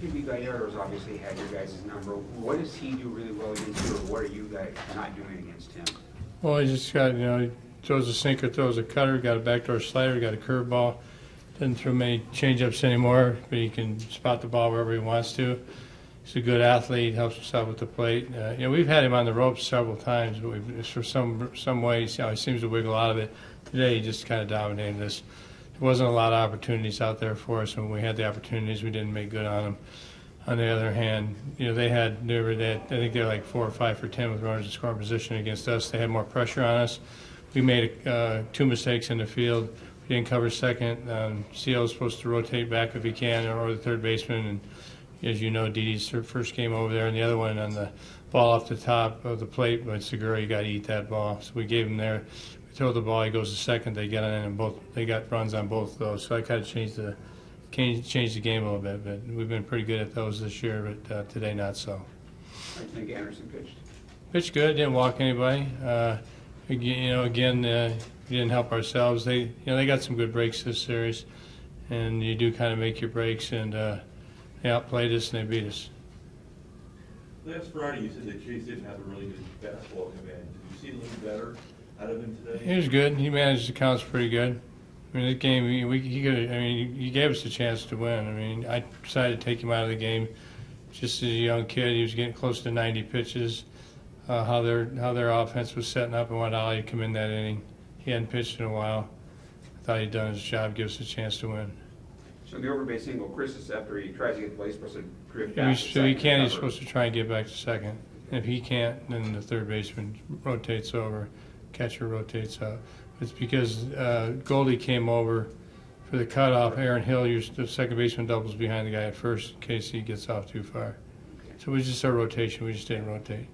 Yovani Gallardo's obviously had your guys' number. What does he do really well against you, or what are you guys not doing against him? Well, he just got, he throws a sinker, throws a cutter, got a backdoor slider, got a curveball. Doesn't throw many changeups anymore, but he can spot the ball wherever he wants to. He's a good athlete, helps himself with the plate. We've had him on the ropes several times, but for some way, he seems to wiggle out of it. Today, he just kind of dominated us. There wasn't a lot of opportunities out there for us, and when we had the opportunities, we didn't make good on them. On the other hand, I think they're like 4 or 5 for 10 with runners in scoring position against us. They had more pressure on us. We made 2 mistakes in the field. We didn't cover second. CL is supposed to rotate back if he can, or the third baseman. And as you know, Didi's first game over there, and the other one on the ball off the top of the plate. But Segura, you got to eat that ball. So we gave him there. We throw the ball. He goes to second. They get on in, and they got runs on both of those. So I kind of changed the game a little bit. But we've been pretty good at those this year. But today, not so. I think Anderson pitched. Pitched good. Didn't walk anybody. Again, we didn't help ourselves. They got some good breaks this series, and you do kind of make your breaks, and they outplayed us and they beat us. Last Friday, you said that Chase didn't have a really good basketball command. Did you see a little better out of him today? He was good. He managed the counts pretty good. I mean, this game, he gave us a chance to win. I mean, I decided to take him out of the game just as a young kid. He was getting close to 90 pitches. How their offense was setting up, and wanted Ali to come in that inning. He hadn't pitched in a while. I thought he'd done his job, give us a chance to win. So the overbase single, Chris is after he tries to get the play, he's supposed to drift Yeah, back. so he can't. He's supposed to try and get back to second. And if he can't, then the third baseman rotates over, catcher rotates out. It's because Goldie came over for the cutoff. Aaron Hill, the second baseman, doubles behind the guy at first in case he gets off too far. So we just our rotation. We just didn't rotate.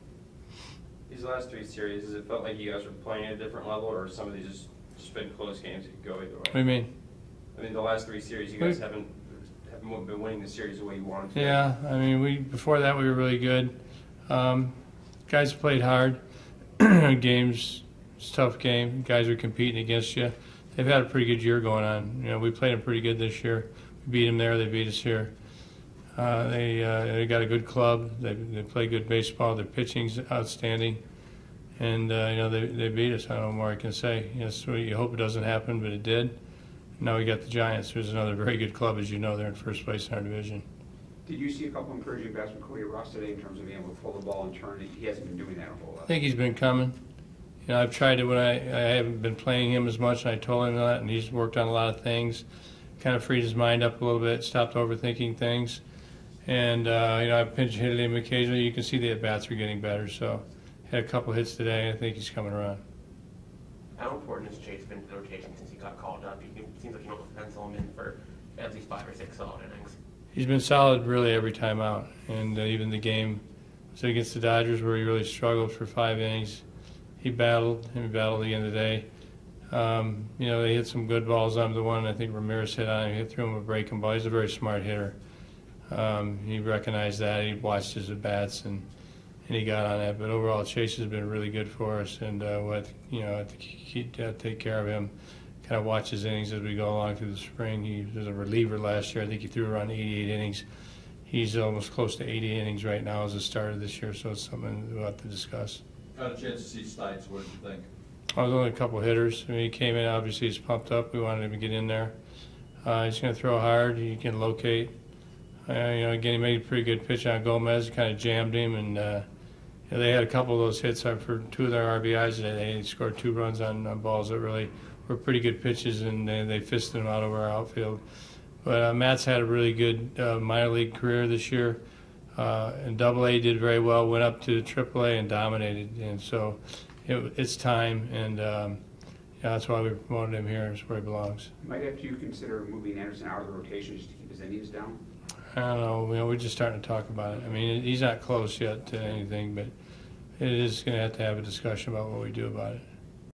These last 3 series, has it felt like you guys were playing at a different level, or some of these just been close games that could go either way? What do you mean? I mean, the last 3 series, you guys haven't been winning the series the way you wanted to. Yeah, I mean, before that we were really good. Guys played hard. Games, it's a tough game. Guys are competing against you. They've had a pretty good year going on. We played them pretty good this year. We beat them there. They beat us here. They got a good club. They play good baseball. Their pitching's outstanding, and they beat us. I don't know more I can say. So you hope it doesn't happen, but it did. Now we got the Giants, who's another very good club, as you know. They're in first place in our division. Did you see a couple encouraging bats from Cody Ross today in terms of being able to pull the ball and turn it? He hasn't been doing that a whole lot. I think he's been coming. I've tried it when I haven't been playing him as much, and I told him that, and he's worked on a lot of things. Kind of freed his mind up a little bit, stopped overthinking things. And, I've pinch hitted him occasionally. You can see the at-bats are getting better. So, had a couple hits today. I think he's coming around. How important has Chase been to the rotation since he got called up? It seems like you don't pencil him in for at least 5 or 6 solid innings. He's been solid really every time out. And even the game was against the Dodgers where he really struggled for 5 innings. He battled at the end of the day. They hit some good balls on the one I think Ramirez hit on him. He threw him a breaking ball. He's a very smart hitter. He recognized that. He watched his at-bats, and he got on that. But overall, Chase has been really good for us, and I think take care of him, kind of watch his innings as we go along through the spring. He was a reliever last year. I think he threw around 88 innings. He's almost close to 80 innings right now as a starter this year, so it's something we'll have to discuss. Got a chance to see Stites. What did you think? I was only a couple hitters. I mean, he came in, obviously he's pumped up. We wanted him to get in there. He's going to throw hard. He can locate. Again, he made a pretty good pitch on Gomez. He kind of jammed him, and they had a couple of those hits for 2 of their RBIs today. They scored 2 runs on balls that really were pretty good pitches, and they fisted them out over our outfield. But Matt's had a really good minor league career this year. And Double-A did very well, went up to Triple-A and dominated. And so it's time, and that's why we promoted him here. It's where he belongs. Might have to consider moving Anderson out of the rotation just to keep his innings down? I don't know. We're just starting to talk about it. I mean, he's not close yet to anything, but it is going to have a discussion about what we do about it.